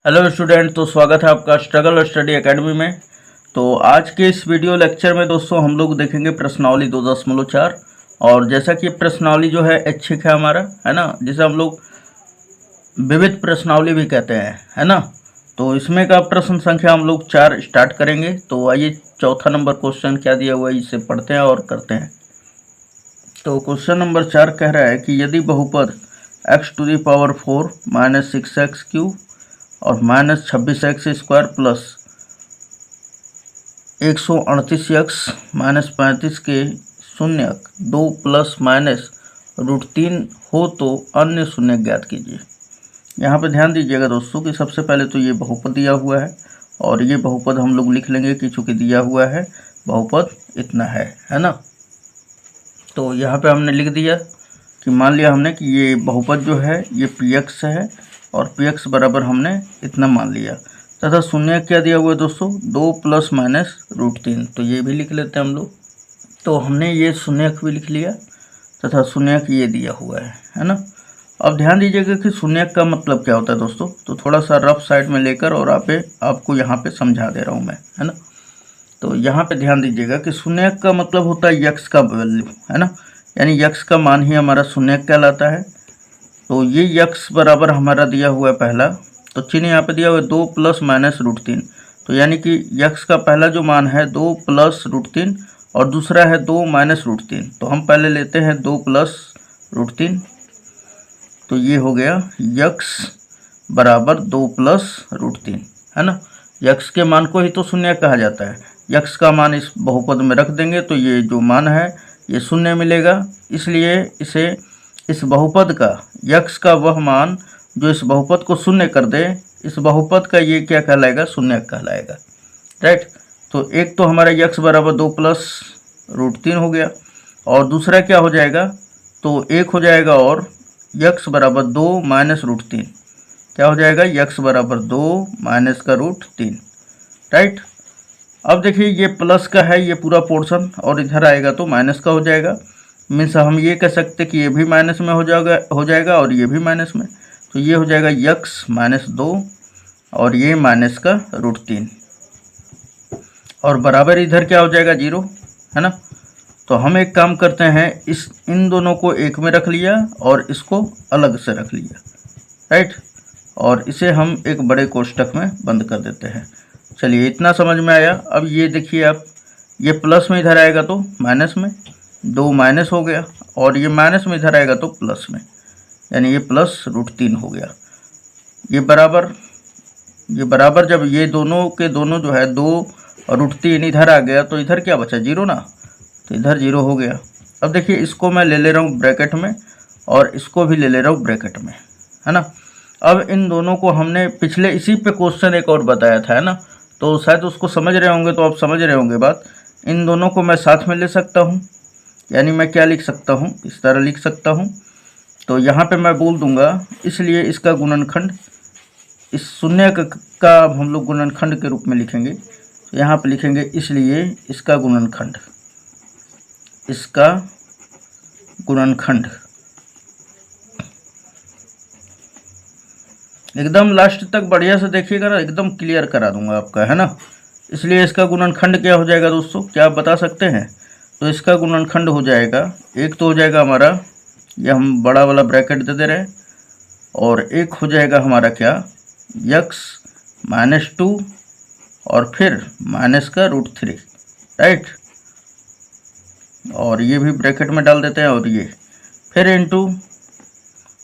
Hello student, तो स्वागत है आपका स्ट्रगल स्टडी एकेडमी में। तो आज के इस वीडियो लेक्चर में दोस्तों हम लोग देखेंगे प्रश्नावली 2.4। और जैसा कि प्रश्नावली जो है ऐच्छिक है हमारा, है ना, जिसे हम लोग विविध प्रश्नावली भी कहते हैं, है ना। तो इसमें का प्रश्न संख्या हम लोग 4 स्टार्ट करेंगे। तो आइए चौथा नंबर क्वेश्चन क्या दिया हुआ है इसे पढ़ते हैं और करते हैं। तो क्वेश्चन नंबर 4 कह रहा है कि यदि बहुपद x⁴ माइनस 6x³ और minus 26x² plus 138x minus 35 के शून्यक 2 प्लस माइनस √3 हो तो अन्य शून्यक ज्ञात कीजिए। यहाँ पे ध्यान दीजिएगा दोस्तों कि सबसे पहले तो ये बहुपद दिया हुआ है और ये बहुपद हम लोग लिख लेंगे कि चूँकि दिया हुआ है बहुपद इतना है ना। तो यहाँ पे हमने लिख दिया कि मान लिया हमने कि ये बहुपद जो है ये px है और px बराबर हमने इतना मान लिया तथा शून्य क्या दिया हुआ है दोस्तों 2 प्लस माइनस √3। तो ये भी लिख लेते हैं हम लोग। तो हमने ये शून्यक भी लिख लिया तथा शून्यक ये दिया हुआ है ना। अब ध्यान दीजिएगा कि शून्यक का मतलब क्या होता है दोस्तों। तो थोड़ा सा रफ साइड में लेकर और आपको यहाँ पे समझा दे रहा हूँ मैं, है ना। तो यहाँ पे ध्यान दीजिएगा कि शून्यक का मतलब होता है यक्स का वैल्यू, है ना, यानी यक्स का मान ही हमारा शून्यक कहलाता है। तो ये यक्स बराबर हमारा दिया हुआ है पहला, तो चिन्ह यहाँ पे दिया हुआ है 2 प्लस माइनस √3। तो यानी कि यक्स का पहला जो मान है 2 प्लस √3 और दूसरा है 2 माइनस √3। तो हम पहले लेते हैं 2 प्लस √3। तो ये हो गया यक्स बराबर 2 प्लस √3, है ना। यक्स के मान को ही तो शून्य कहा जाता है। यक्स का मान इस बहुपद में रख देंगे तो ये जो मान है ये शून्य मिलेगा। इसलिए इसे इस बहुपद का यक्स का वह मान जो इस बहुपद को शून्य कर दे, इस बहुपद का ये क्या कहलाएगा, शून्य कहलाएगा, राइट। तो एक तो हमारा यक्स बराबर 2 प्लस √3 हो गया और दूसरा क्या हो जाएगा, तो एक हो जाएगा और यक्स बराबर 2 माइनस √3 क्या हो जाएगा, यक्स बराबर 2 माइनस का √3, राइट। अब देखिए ये प्लस का है ये पूरा पोर्शन और इधर आएगा तो माइनस का हो जाएगा। मीन्स हम ये कह सकते कि ये भी माइनस में हो जाएगा और ये भी माइनस में। तो ये हो जाएगा यक्स माइनस 2 और ये माइनस का √3 और बराबर इधर क्या हो जाएगा 0, है ना। तो हम एक काम करते हैं, इन दोनों को एक में रख लिया और इसको अलग से रख लिया, राइट। और इसे हम एक बड़े कोष्टक में बंद कर देते हैं। चलिए इतना समझ में आया। अब ये देखिए आप, ये प्लस में इधर आएगा तो माइनस में, 2 माइनस हो गया और ये माइनस में इधर आएगा तो प्लस में, यानी ये प्लस √3 हो गया। ये बराबर जब ये दोनों के दोनों जो है 2 और √3 इधर आ गया तो इधर क्या बचा 0 ना, तो इधर 0 हो गया। अब देखिए इसको मैं ले रहा हूँ ब्रैकेट में और इसको भी ले रहा हूँ ब्रैकेट में, है ना। अब इन दोनों को हमने पिछले इसी पे क्वेश्चन एक और बताया था, है ना, तो शायद उसको समझ रहे होंगे, तो आप समझ रहे होंगे बात। इन दोनों को मैं साथ में ले सकता हूँ, यानी मैं क्या लिख सकता हूँ, इस तरह लिख सकता हूँ। तो यहाँ पे मैं बोल दूंगा इसलिए इसका गुणनखंड, इस शून्य का हम लोग गुणनखंड के रूप में लिखेंगे। तो यहाँ पे लिखेंगे इसलिए इसका गुणनखंड, एकदम लास्ट तक बढ़िया से देखिएगा ना, एकदम क्लियर करा दूंगा आपका, है ना। इसलिए इसका गुणनखंड क्या हो जाएगा दोस्तों, क्या आप बता सकते हैं। तो इसका गुणनखंड हो जाएगा, एक तो हो जाएगा हमारा, ये हम बड़ा वाला ब्रैकेट दे दे रहे हैं, और एक हो जाएगा हमारा क्या, यक्स माइनस 2 और फिर माइनस का √3, राइट। और ये भी ब्रैकेट में डाल देते हैं और ये फिर इनटू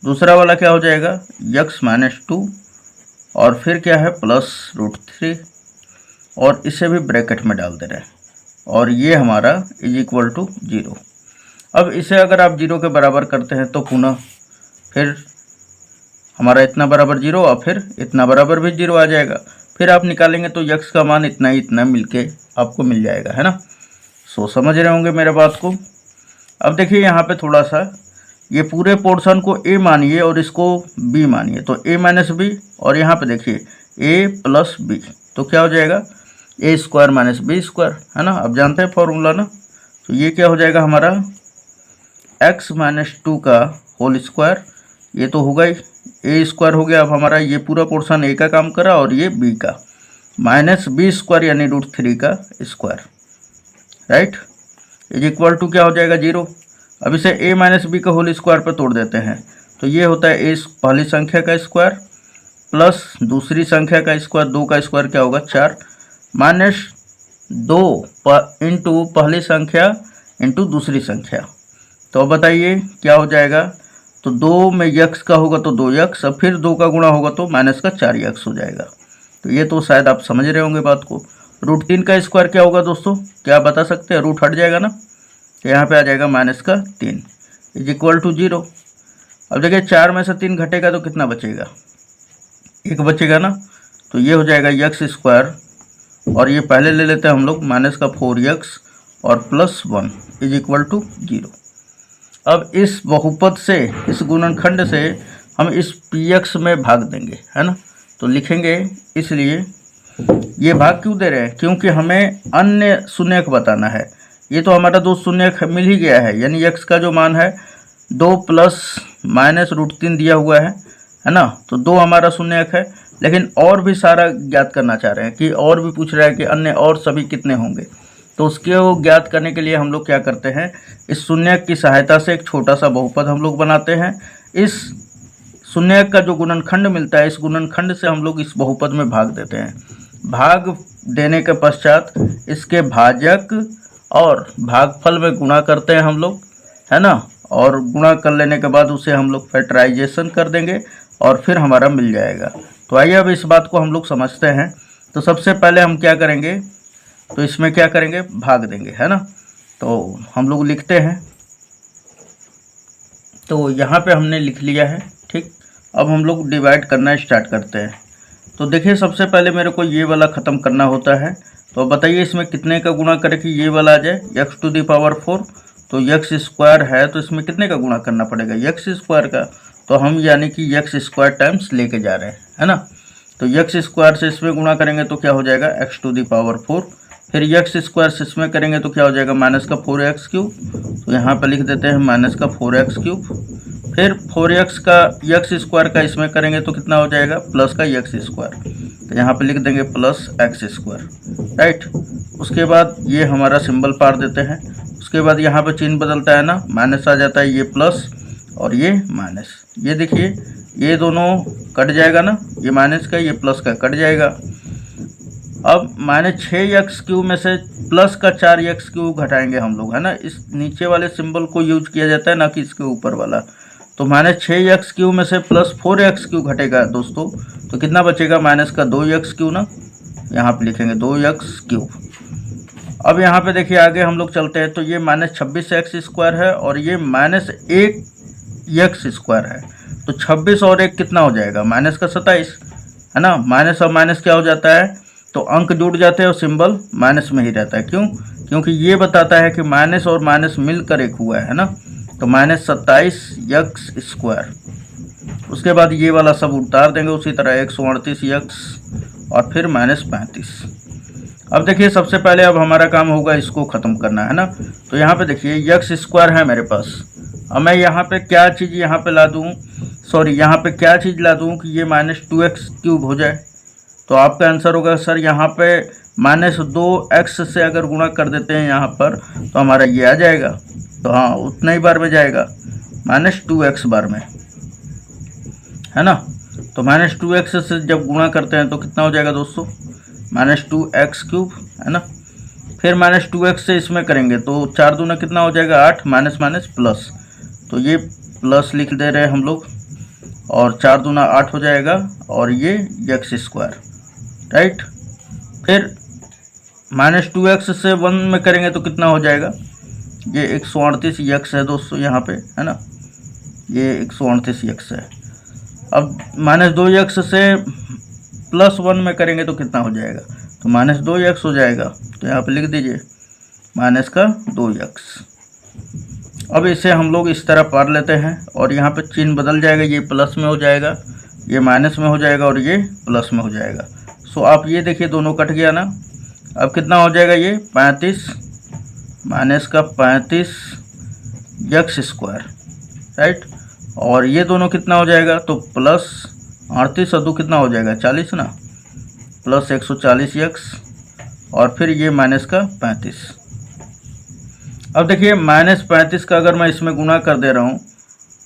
दूसरा वाला क्या हो जाएगा, यक्स माइनस 2 और फिर क्या है प्लस √3 और इसे भी ब्रैकेट में डाल दे रहे हैं और ये हमारा इज इक्वल टू 0। अब इसे अगर आप 0 के बराबर करते हैं तो पुनः फिर हमारा इतना बराबर 0 और फिर इतना बराबर भी 0 आ जाएगा। फिर आप निकालेंगे तो यक्स का मान इतना मिलके आपको मिल जाएगा, है ना। सो समझ रहे होंगे मेरे बात को। अब देखिए यहाँ पे थोड़ा सा ये पूरे पोर्शन को a मानिए और इसको b मानिए, तो a माइनस बी और यहाँ पे देखिए a प्लस बी, तो क्या हो जाएगा a² माइनस b², है ना। अब जानते हैं फॉर्मूला ना। तो ये क्या हो जाएगा हमारा x माइनस 2 का होल स्क्वायर, ये तो होगा ही, ए स्क्वायर हो गया। अब हमारा ये पूरा पोर्शन ए का काम करा और ये बी का, माइनस बी स्क्वायर यानी √3 का square, right, is equal to क्या हो जाएगा 0। अब इसे a माइनस बी का होल स्क्वायर पर तोड़ देते हैं तो ये होता है a पहली संख्या का स्क्वायर प्लस दूसरी संख्या का स्क्वायर, 2 का स्क्वायर क्या होगा 4, माइनस 2 इंटू पहली संख्या इंटू दूसरी संख्या। तो अब बताइए क्या हो जाएगा, तो 2 में यक्स का होगा तो 2x, अब फिर 2 का गुणा होगा तो माइनस का 4x हो जाएगा। तो ये तो शायद आप समझ रहे होंगे बात को। √3 का स्क्वायर क्या होगा दोस्तों, क्या आप बता सकते हैं, रूट हट जाएगा ना, तो यहाँ पे आ जाएगा माइनस का 3 इज इक्वल टू 0। अब देखिए 4 में से 3 घटेगा तो कितना बचेगा, 1 बचेगा ना, तो ये हो जाएगा x स्क्वायर, और ये पहले ले लेते हैं हम लोग माइनस का 4x और प्लस 1 इज इक्वल टू 0। अब इस बहुपद से, इस गुणनखंड से हम इस px में भाग देंगे, है ना, तो लिखेंगे, इसलिए ये भाग क्यों दे रहे हैं, क्योंकि हमें अन्य शून्यक बताना है। ये तो हमारा 2 शून्यक मिल ही गया है, यानी x का जो मान है 2 प्लस माइनस √3 दिया हुआ है ना, तो 2 हमारा शून्यक है, लेकिन और भी सारा ज्ञात करना चाह रहे हैं कि और भी पूछ रहा है कि अन्य और सभी कितने होंगे। तो उसके वो ज्ञात करने के लिए हम लोग क्या करते हैं, इस शून्यक की सहायता से एक छोटा सा बहुपद हम लोग बनाते हैं। इस शून्यक का जो गुणनखंड मिलता है, इस गुणनखंड से हम लोग इस बहुपद में भाग देते हैं। भाग देने के पश्चात इसके भाजक और भागफल में गुणा करते हैं हम लोग, है ना, और गुणा कर लेने के बाद उसे हम लोग फैक्टराइजेशन कर देंगे और फिर हमारा मिल जाएगा। तो आइए अब इस बात को हम लोग समझते हैं। तो सबसे पहले हम क्या करेंगे, तो इसमें क्या करेंगे, भाग देंगे, है ना। तो हम लोग लिखते हैं, तो यहाँ पे हमने लिख लिया है, ठीक। अब हम लोग डिवाइड करना स्टार्ट करते हैं। तो देखिए सबसे पहले मेरे को ये वाला ख़त्म करना होता है, तो बताइए इसमें कितने का गुणा करें कि ये वाला आ जाए, x⁴, तो x स्क्वायर है तो इसमें कितने का गुणा करना पड़ेगा, x स्क्वायर का, तो हम यानी कि x स्क्वायर टाइम्स लेके जा रहे हैं, है ना। तो x स्क्वायर से इसमें गुणा करेंगे तो क्या हो जाएगा x⁴, फिर x स्क्वायर से इसमें करेंगे तो क्या हो जाएगा माइनस का 4x³, तो यहाँ पर लिख देते हैं माइनस का 4x³, फिर 4x का x स्क्वायर का इसमें करेंगे तो कितना हो जाएगा प्लस का x स्क्वायर, तो यहाँ पे लिख देंगे प्लस x स्क्वायर, राइट। उसके बाद ये हमारा सिंबल पार देते हैं, उसके बाद यहाँ पे चिन्ह बदलता है ना, माइनस आ जाता है, ये प्लस और ये माइनस, ये देखिए ये दोनों कट जाएगा ना, ये माइनस का ये प्लस का कट जाएगा। अब -6x³ में से प्लस का 4x³ घटाएंगे हम लोग, है ना, इस नीचे वाले सिंबल को यूज किया जाता है ना कि इसके ऊपर वाला। तो -6x³ में से प्लस 4x³ घटेगा दोस्तों, तो कितना बचेगा माइनस का 2x³ ना, यहाँ पे लिखेंगे 2x³। अब यहाँ पे देखिए आगे हम लोग चलते हैं, तो ये -26x² है और ये -1x² है, तो 26 और 1 कितना हो जाएगा माइनस का 27, है ना। माइनस और माइनस क्या हो जाता है, तो अंक जुड़ जाते हैं और सिंबल माइनस में ही रहता है, क्यों, क्योंकि ये बताता है कि माइनस और माइनस मिलकर एक हुआ है ना, तो -27x²। उसके बाद ये वाला सब उतार देंगे उसी तरह 138x और फिर -35। अब देखिए सबसे पहले अब हमारा काम होगा इसको ख़त्म करना, है ना। तो यहाँ पे देखिए x² है मेरे पास, अब मैं यहाँ पे क्या चीज़ यहाँ पे ला दूँ, सॉरी यहाँ पे क्या चीज़ ला दूँ कि ये -2x³ हो जाए। तो आपका आंसर होगा सर यहाँ पे -2x से अगर गुणा कर देते हैं यहाँ पर तो हमारा ये आ जाएगा, तो हाँ उतना ही बार में जाएगा, -2x बार में, है ना। तो -2x से जब गुणा करते हैं तो कितना हो जाएगा दोस्तों -2x³, है ना। फिर -2x से इसमें करेंगे तो 4 दूना कितना हो जाएगा 8, माइनस माइनस प्लस, तो ये प्लस लिख दे रहे हैं हम लोग, और 4 दूना 8 हो जाएगा और ये x², राइट। फिर -2x से 1 में करेंगे तो कितना हो जाएगा, ये 138x है दोस्तों यहाँ पे, है ना, ये 138x है। अब -2x से +1 में करेंगे तो कितना हो जाएगा, तो -2x हो जाएगा, तो यहाँ पे लिख दीजिए -2x। अब इसे हम लोग इस तरह पार लेते हैं और यहाँ पे चिन्ह बदल जाएगा, ये प्लस में हो जाएगा, ये माइनस में हो जाएगा और ये प्लस में हो जाएगा। सो आप ये देखिए दोनों कट गया ना, अब कितना हो जाएगा ये 35 माइनस का 35x², राइट, और ये दोनों कितना हो जाएगा, तो प्लस 38 और 2 कितना हो जाएगा 40 ना, प्लस 140 यक्स और फिर ये माइनस का 35। अब देखिए -35 का अगर मैं इसमें गुणा कर दे रहा हूँ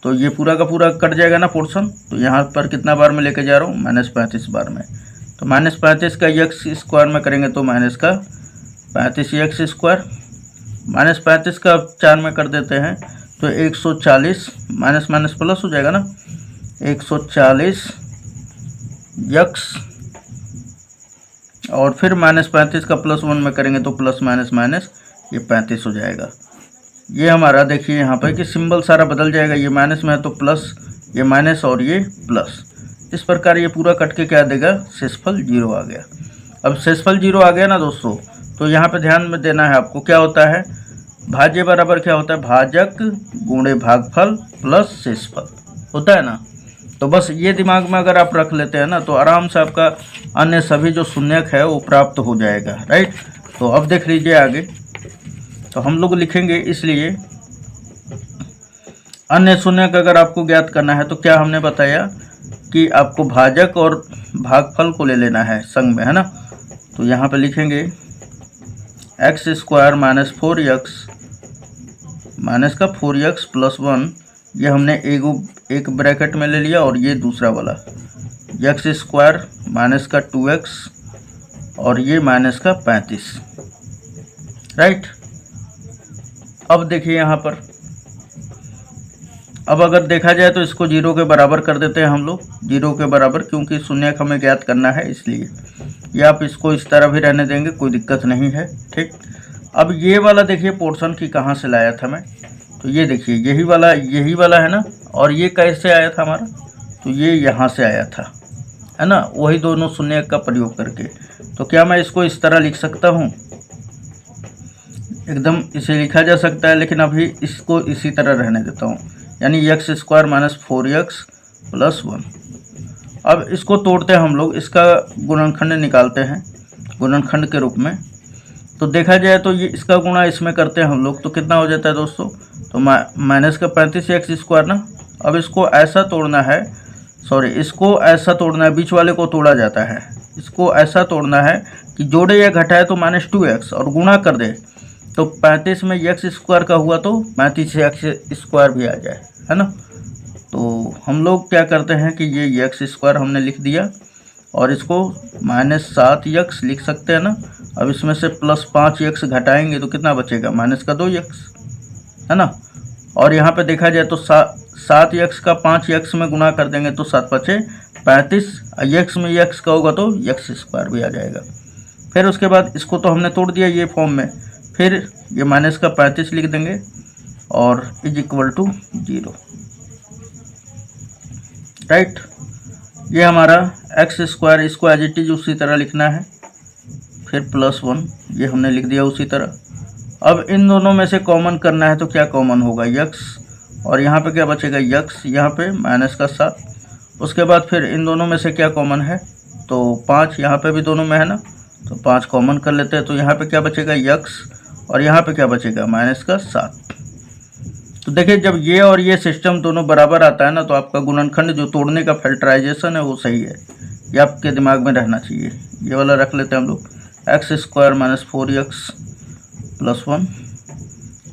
तो ये पूरा का पूरा कट जाएगा ना पोर्शन, तो यहाँ पर कितना बार में लेके जा रहा हूँ, -35 बार में। तो -35 का यक्स स्क्वायर में करेंगे तो माइनस का 35 यक्स स्क्वायर, -35 का 4 में कर देते हैं तो 140, माइनस माइनस प्लस हो जाएगा ना, 140 यक्स और फिर -35 का +1 में करेंगे तो प्लस माइनस माइनस ये 35 हो जाएगा। ये हमारा देखिए यहाँ पर कि सिंबल सारा बदल जाएगा, ये माइनस में है तो प्लस, ये माइनस और ये प्लस। इस प्रकार ये पूरा कट के क्या देगा, शेषफल 0 आ गया। अब शेषफल 0 आ गया ना दोस्तों, तो यहाँ पे ध्यान में देना है आपको, क्या होता है भाज्य बराबर क्या होता है, भाजक गुणे भागफल प्लस शेषफल होता है ना। तो बस ये दिमाग में अगर आप रख लेते हैं ना तो आराम से आपका अन्य सभी जो शून्यक है वो प्राप्त हो जाएगा, राइट। तो अब देख लीजिए आगे, तो हम लोग लिखेंगे, इसलिए अन्य शून्यक अगर आपको ज्ञात करना है तो क्या हमने बताया कि आपको भाजक और भागफल को ले लेना है संग में, है ना। तो यहाँ पे लिखेंगे x square minus 4x minus का 4x प्लस 1, ये हमने एक ब्रैकेट में ले लिया और ये दूसरा वाला एक्स स्क्वायर माइनस का 2x और ये माइनस का 35, राइट। अब देखिए यहाँ पर, अब अगर देखा जाए तो इसको 0 के बराबर कर देते हैं हम लोग, 0 के बराबर, क्योंकि शून्यक हमें ज्ञात करना है इसलिए। या आप इसको इस तरह भी रहने देंगे, कोई दिक्कत नहीं है, ठीक। अब ये वाला देखिए पोर्शन की कहाँ से लाया था मैं, तो ये देखिए यही वाला है ना, और ये कैसे आया था हमारा, तो ये यहाँ से आया था, है ना, वही दोनों शून्यक का प्रयोग करके। तो क्या मैं इसको इस तरह लिख सकता हूँ, एकदम इसे लिखा जा सकता है, लेकिन अभी इसको इसी तरह रहने देता हूँ, यानी x square minus 4x plus 1। अब इसको तोड़ते हैं हम लोग, इसका गुणनखंड निकालते हैं गुणनखंड के रूप में। तो देखा जाए तो ये इसका गुणा इसमें करते हैं हम लोग, तो कितना हो जाता है दोस्तों, तो माइनस का 35 एक्स स्क्वायर ना। अब इसको ऐसा तोड़ना है, इसको ऐसा तोड़ना है, बीच वाले को तोड़ा जाता है, इसको ऐसा तोड़ना है कि जोड़े या घटाए तो -2x और गुणा कर दे तो 35 में एक्स स्क्वायर का हुआ तो 35 एक्स स्क्वायर भी आ जाए, है ना। तो हम लोग क्या करते हैं कि ये एक्स स्क्वायर हमने लिख दिया और इसको -7x लिख सकते हैं ना। अब इसमें से +5x घटाएंगे तो कितना बचेगा, -2x, है ना। और यहाँ पे देखा जाए तो 7x का 5x में गुणा कर देंगे तो 7 बचे 35, x में x का होगा तो एक्स स्क्वायर भी आ जाएगा। फिर उसके बाद इसको तो हमने तोड़ दिया ये फॉर्म में, फिर ये माइनस का 35 लिख देंगे और इज इक्वल टू 0, राइट। ये हमारा एक्स स्क्वायर, इसको एज इट इज उसी तरह लिखना है, फिर +1 ये हमने लिख दिया उसी तरह। अब इन दोनों में से कॉमन करना है तो क्या कॉमन होगा, x, और यहाँ पे क्या बचेगा x, यहाँ पे माइनस का 7। उसके बाद फिर इन दोनों में से क्या कॉमन है, तो 5 यहाँ पे भी दोनों में है ना, तो 5 कॉमन कर लेते हैं, तो यहाँ पे क्या बचेगा x और यहाँ पे क्या बचेगा -7। तो देखिए जब ये और ये सिस्टम दोनों बराबर आता है ना तो आपका गुणनखंड जो तोड़ने का फैक्टराइजेशन है वो सही है, ये आपके दिमाग में रहना चाहिए। ये वाला रख लेते हैं हम लोग, x square minus 4x plus 1,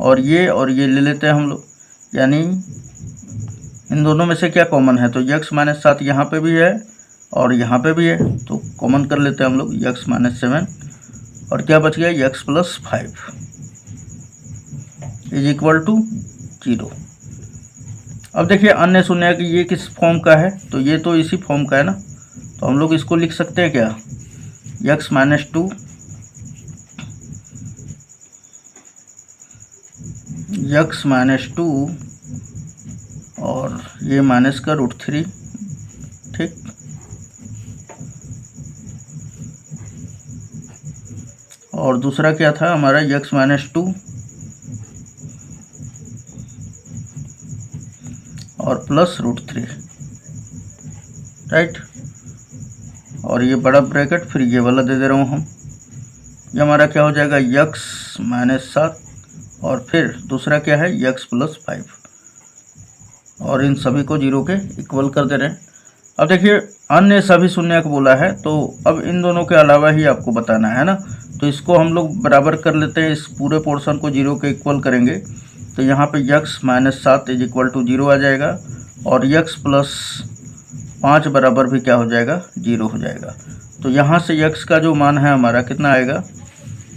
और ये ले लेते हैं हम लोग, यानी इन दोनों में से क्या कॉमन है, तो x -7 यहाँ पे भी है और यहाँ पे भी है, तो कॉमन कर लेते हैं हम लोग x -7, और क्या बच गया x + 5 इज इक्वल टू 0। अब देखिए अन्य शून्यक ये किस फॉर्म का है, तो ये तो इसी फॉर्म का है ना, तो हम लोग इसको लिख सकते हैं क्या, x -2 x -2 और ये -√3, ठीक। और दूसरा क्या था हमारा x -2 और +√3, राइट। और ये बड़ा ब्रैकेट, फिर ये वाला दे दे रहा हूँ हम, ये हमारा क्या हो जाएगा x -7 और फिर दूसरा क्या है x + 5, और इन सभी को 0 के इक्वल कर दे रहे हैं। अब देखिए अन्य सभी शून्य को बोला है, तो अब इन दोनों के अलावा ही आपको बताना है ना, तो इसको हम लोग बराबर कर लेते हैं। इस पूरे पोर्शन को 0 के इक्वल करेंगे तो यहाँ पे x - 7 इज इक्वल टू 0 आ जाएगा और x + 5 बराबर भी क्या हो जाएगा, 0 हो जाएगा। तो यहाँ से x का जो मान है हमारा कितना आएगा,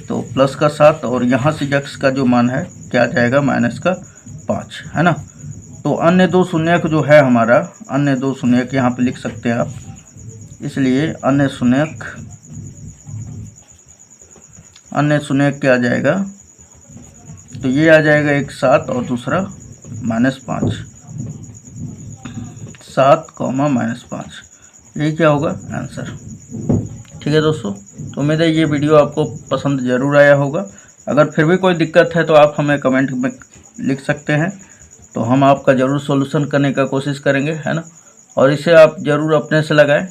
तो प्लस का 7 और यहाँ से x का जो मान है क्या आ जाएगा, -5 है ना। तो अन्य दो शून्यक जो है हमारा, अन्य दो शून्यक यहाँ पे लिख सकते हैं आप, इसलिए अन्य शून्यक क्या आ जाएगा, तो ये आ जाएगा एक 7 और दूसरा -5, 7, -5, यही क्या होगा आंसर। ठीक है दोस्तों, तो उम्मीद है ये वीडियो आपको पसंद ज़रूर आया होगा। अगर फिर भी कोई दिक्कत है तो आप हमें कमेंट में लिख सकते हैं, तो हम आपका ज़रूर सॉल्यूशन करने का कोशिश करेंगे, है ना। और इसे आप ज़रूर अपने से लगाएं।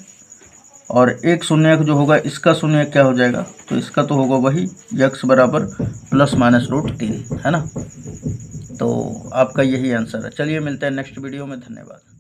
और एक शून्यक जो होगा, इसका शून्यक क्या हो जाएगा, तो इसका तो होगा वही x बराबर ±√3, है ना। तो आपका यही आंसर है। चलिए मिलते हैं नेक्स्ट वीडियो में, धन्यवाद।